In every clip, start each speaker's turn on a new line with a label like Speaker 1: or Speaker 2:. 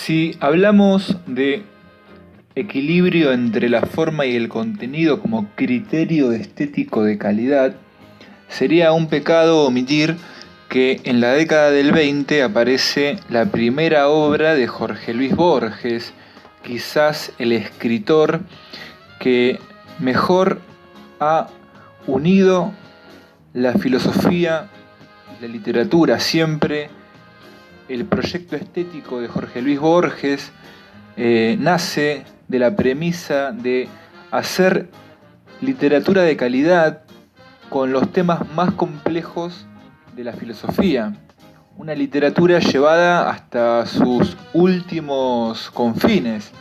Speaker 1: Si hablamos de equilibrio entre la forma y el contenido como criterio estético de calidad, sería un pecado omitir que en la década del 20 aparece la primera obra de Jorge Luis Borges, quizás el escritor que mejor ha unido la filosofía y la literatura. Siempre el proyecto estético de Jorge Luis Borges nace de la premisa de hacer literatura de calidad con los temas más complejos de la filosofía. Una literatura llevada hasta sus últimos confines.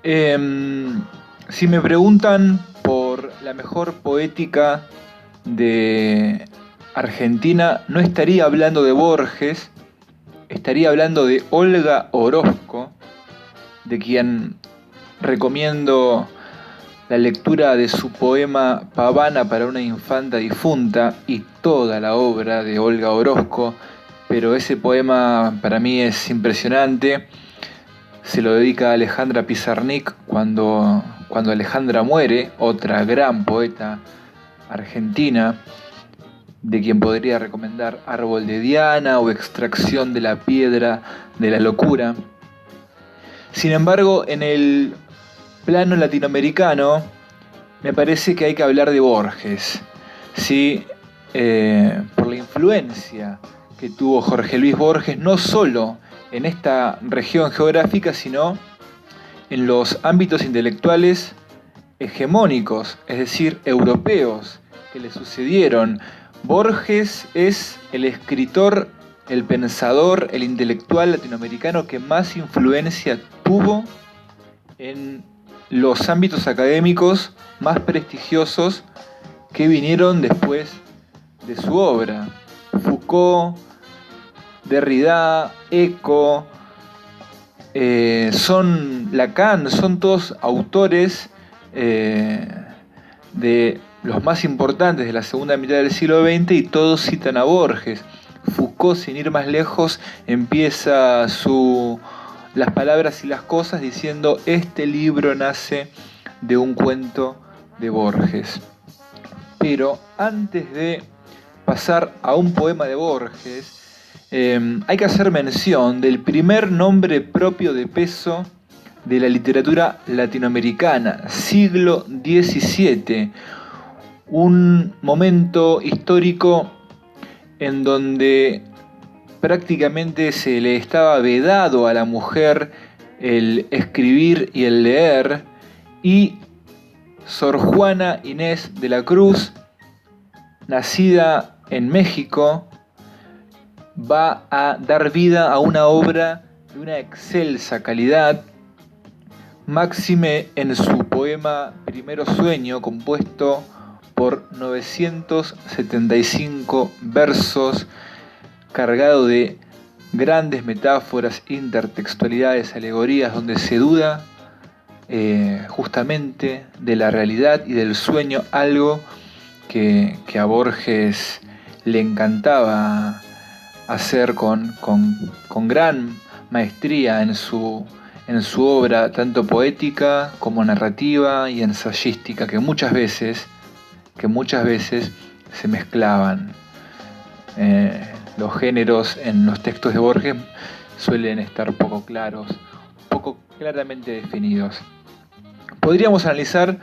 Speaker 1: Si me preguntan por la mejor poética de Argentina, no estaría hablando de Borges, estaría hablando de Olga Orozco, de quien recomiendo la lectura de su poema Pavana para una infanta difunta y toda la obra de Olga Orozco, pero ese poema para mí es impresionante. Se lo dedica a Alejandra Pizarnik cuando Alejandra muere, otra gran poeta argentina, de quien podría recomendar Árbol de Diana o Extracción de la piedra de la locura. Sin embargo, en el plano latinoamericano, me parece que hay que hablar de Borges, ¿sí? Por la influencia que tuvo Jorge Luis Borges, no solo en esta región geográfica, sino en los ámbitos intelectuales hegemónicos, es decir, europeos, que le sucedieron. Borges es el escritor, el pensador, el intelectual latinoamericano que más influencia tuvo en los ámbitos académicos más prestigiosos que vinieron después de su obra. Foucault, Derrida, Eco, Lacan, son todos autores de los más importantes de la segunda mitad del siglo XX y todos citan a Borges. Foucault, sin ir más lejos, empieza Las palabras y las cosas diciendo: este libro nace de un cuento de Borges. Pero antes de pasar a un poema de Borges, hay que hacer mención del primer nombre propio de peso de la literatura latinoamericana, siglo XVII, un momento histórico en donde prácticamente se le estaba vedado a la mujer el escribir y el leer, y Sor Juana Inés de la Cruz, nacida en México, va a dar vida a una obra de una excelsa calidad, máxime en su poema Primero Sueño, compuesto por 975 versos, cargado de grandes metáforas, intertextualidades, alegorías, donde se duda justamente de la realidad y del sueño, algo que a Borges le encantaba hacer con gran maestría en su obra, tanto poética como narrativa y ensayística, que muchas veces se mezclaban. Los géneros en los textos de Borges suelen estar poco claros, poco claramente definidos. Podríamos analizar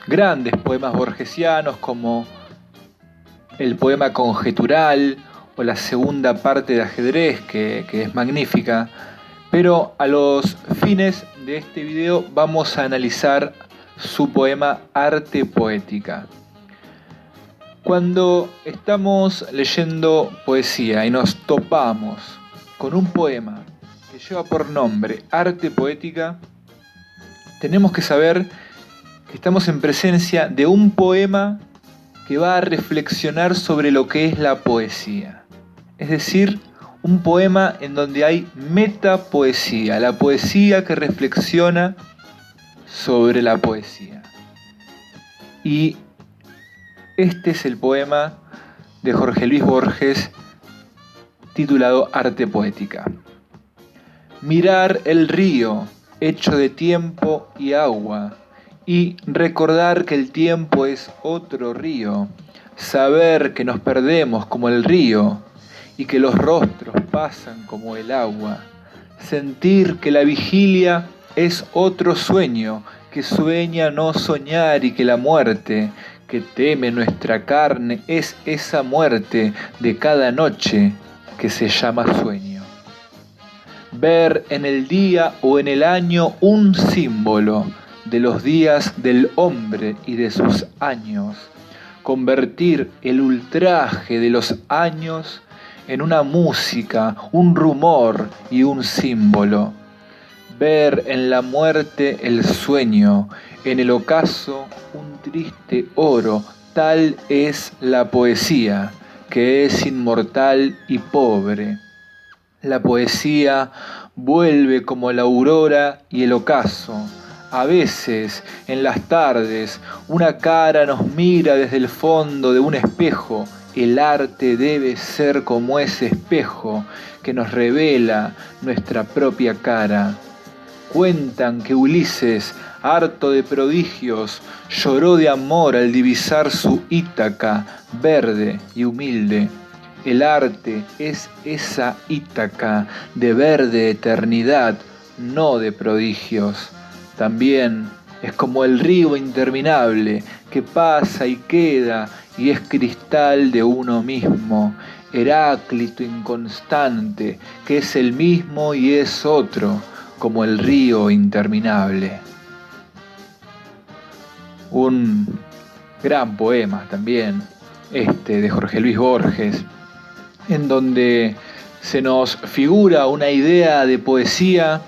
Speaker 1: grandes poemas borgesianos como el poema Conjetural o la segunda parte de Ajedrez, que es magnífica, pero a los fines de este video vamos a analizar su poema Arte Poética. Cuando estamos leyendo poesía y nos topamos con un poema que lleva por nombre Arte Poética, tenemos que saber que estamos en presencia de un poema que va a reflexionar sobre lo que es la poesía. Es decir, un poema en donde hay metapoesía, la poesía que reflexiona sobre la poesía. Y este es el poema de Jorge Luis Borges titulado Arte Poética. Mirar el río hecho de tiempo y agua, y recordar que el tiempo es otro río, saber que nos perdemos como el río y que los rostros pasan como el agua, sentir que la vigilia es otro sueño, que sueña no soñar y que la muerte que teme nuestra carne es esa muerte de cada noche que se llama sueño. Ver en el día o en el año un símbolo de los días del hombre y de sus años, convertir el ultraje de los años en una música, un rumor y un símbolo. Ver en la muerte el sueño, en el ocaso un triste oro, tal es la poesía, que es inmortal y pobre. La poesía vuelve como la aurora y el ocaso. A veces, en las tardes, una cara nos mira desde el fondo de un espejo. El arte debe ser como ese espejo que nos revela nuestra propia cara. Cuentan que Ulises, harto de prodigios, lloró de amor al divisar su Ítaca, verde y humilde. El arte es esa Ítaca de verde eternidad, no de prodigios. También es como el río interminable que pasa y queda y es cristal de uno mismo, Heráclito inconstante que es el mismo y es otro, como el río interminable. Un gran poema también, de Jorge Luis Borges, en donde se nos figura una idea de poesía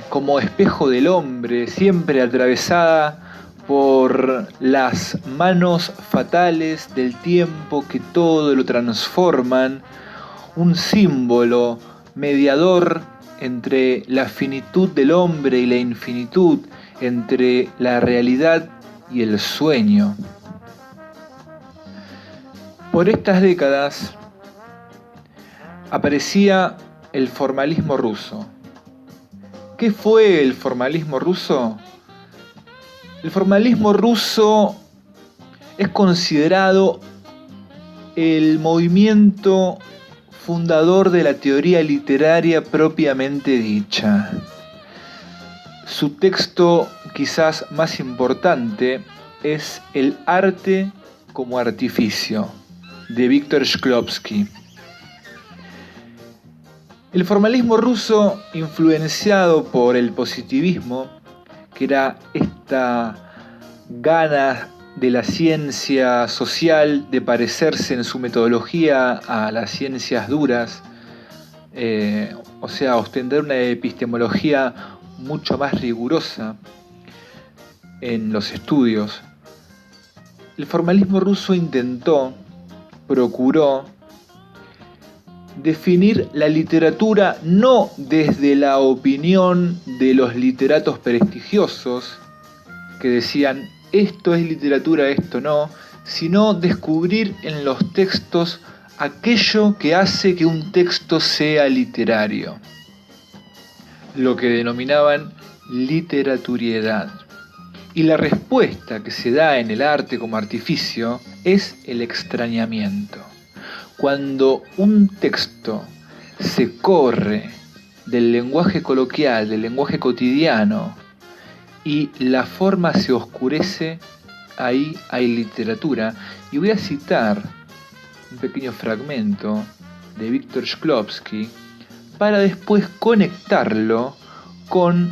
Speaker 1: como espejo del hombre, siempre atravesada por las manos fatales del tiempo que todo lo transforman, un símbolo mediador entre la finitud del hombre y la infinitud, entre la realidad y el sueño. Por estas décadas aparecía el formalismo ruso. ¿Qué fue el formalismo ruso? El formalismo ruso es considerado el movimiento fundador de la teoría literaria propiamente dicha. Su texto quizás más importante es El arte como artificio, de Víctor Shklovsky. El formalismo ruso, influenciado por el positivismo, que era esta gana de la ciencia social de parecerse en su metodología a las ciencias duras, o sea, ostentar una epistemología mucho más rigurosa en los estudios. El formalismo ruso procuró definir la literatura no desde la opinión de los literatos prestigiosos que decían esto es literatura, esto no, sino descubrir en los textos aquello que hace que un texto sea literario, lo que denominaban literaturiedad. Y la respuesta que se da en el arte como artificio es el extrañamiento. Cuando un texto se corre del lenguaje coloquial, del lenguaje cotidiano, y la forma se oscurece, ahí hay literatura. Y voy a citar un pequeño fragmento de Víctor Shklovsky para después conectarlo con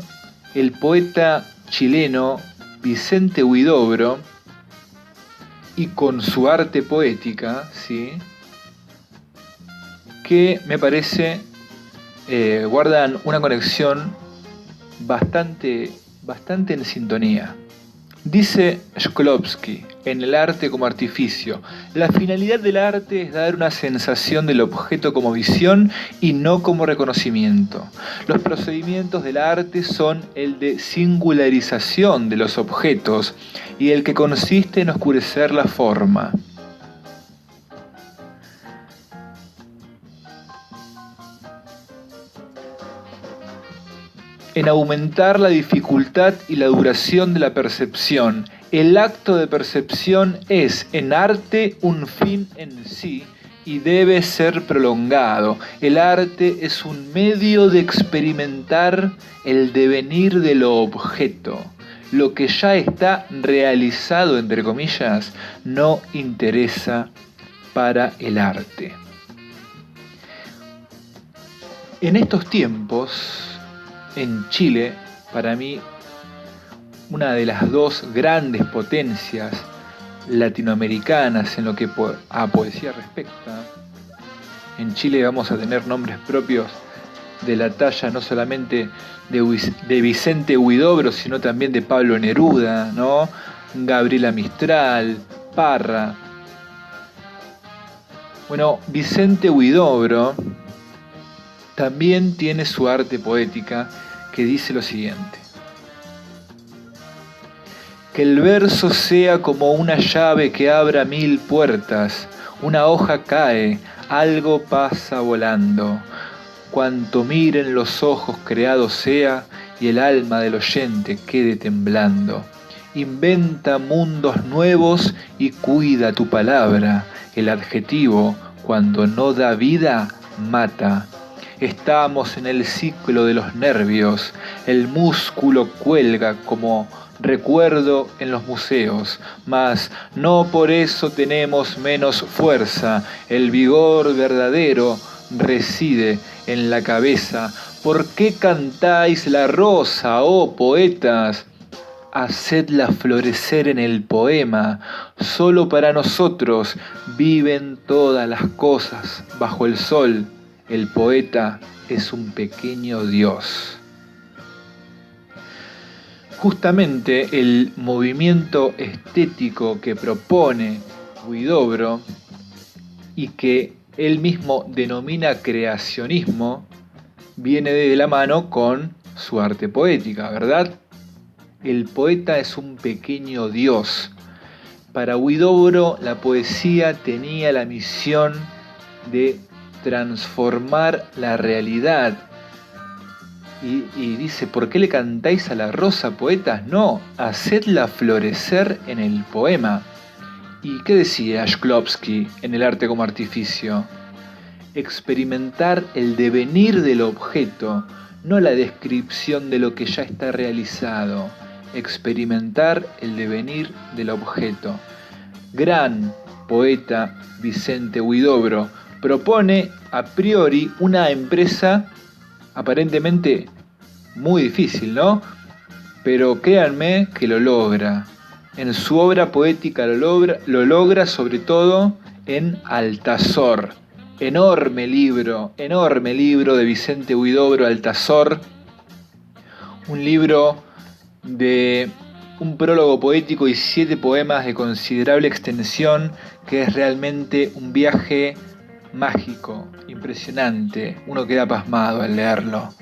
Speaker 1: el poeta chileno Vicente Huidobro y con su arte poética, ¿sí?, que me parece guardan una conexión bastante en sintonía. Dice Shklovsky, en El arte como artificio, la finalidad del arte es dar una sensación del objeto como visión y no como reconocimiento. Los procedimientos del arte son el de singularización de los objetos y el que consiste en oscurecer la forma. en aumentar la dificultad y la duración de la percepción. El acto de percepción es, en arte, un fin en sí y debe ser prolongado. El arte es un medio de experimentar el devenir de lo objeto. Lo que ya está realizado, entre comillas, no interesa para el arte. En estos tiempos, en Chile, para mí, una de las dos grandes potencias latinoamericanas en lo que a poesía respecta. En Chile vamos a tener nombres propios de la talla no solamente de Vicente Huidobro, sino también de Pablo Neruda, ¿no? Gabriela Mistral, Parra. Bueno, Vicente Huidobro también tiene su arte poética que dice lo siguiente: que el verso sea como una llave que abra 1000 puertas, una hoja cae, algo pasa volando, cuanto miren los ojos creado sea y el alma del oyente quede temblando. Inventa mundos nuevos y cuida tu palabra, el adjetivo cuando no da vida mata. Estamos en el ciclo de los nervios, el músculo cuelga como recuerdo en los museos, mas no por eso tenemos menos fuerza, el vigor verdadero reside en la cabeza. ¿Por qué cantáis la rosa, oh poetas? Hacedla florecer en el poema, solo para nosotros viven todas las cosas bajo el sol. El poeta es un pequeño dios. Justamente el movimiento estético que propone Huidobro y que él mismo denomina creacionismo viene de la mano con su arte poética, ¿verdad? El poeta es un pequeño dios. Para Huidobro la poesía tenía la misión de transformar la realidad. Y dice, ¿por qué le cantáis a la rosa, poetas? No, hacedla florecer en el poema. ¿Y qué decía Shklovsky en El arte como artificio? Experimentar el devenir del objeto, no la descripción de lo que ya está realizado. Experimentar el devenir del objeto. Gran poeta Vicente Huidobro propone a priori una empresa aparentemente muy difícil, ¿no? Pero créanme que lo logra. En su obra poética lo logra sobre todo en Altazor. Enorme libro de Vicente Huidobro, Altazor. Un libro de un prólogo poético y 7 poemas de considerable extensión, que es realmente un viaje mágico, impresionante. Uno queda pasmado al leerlo.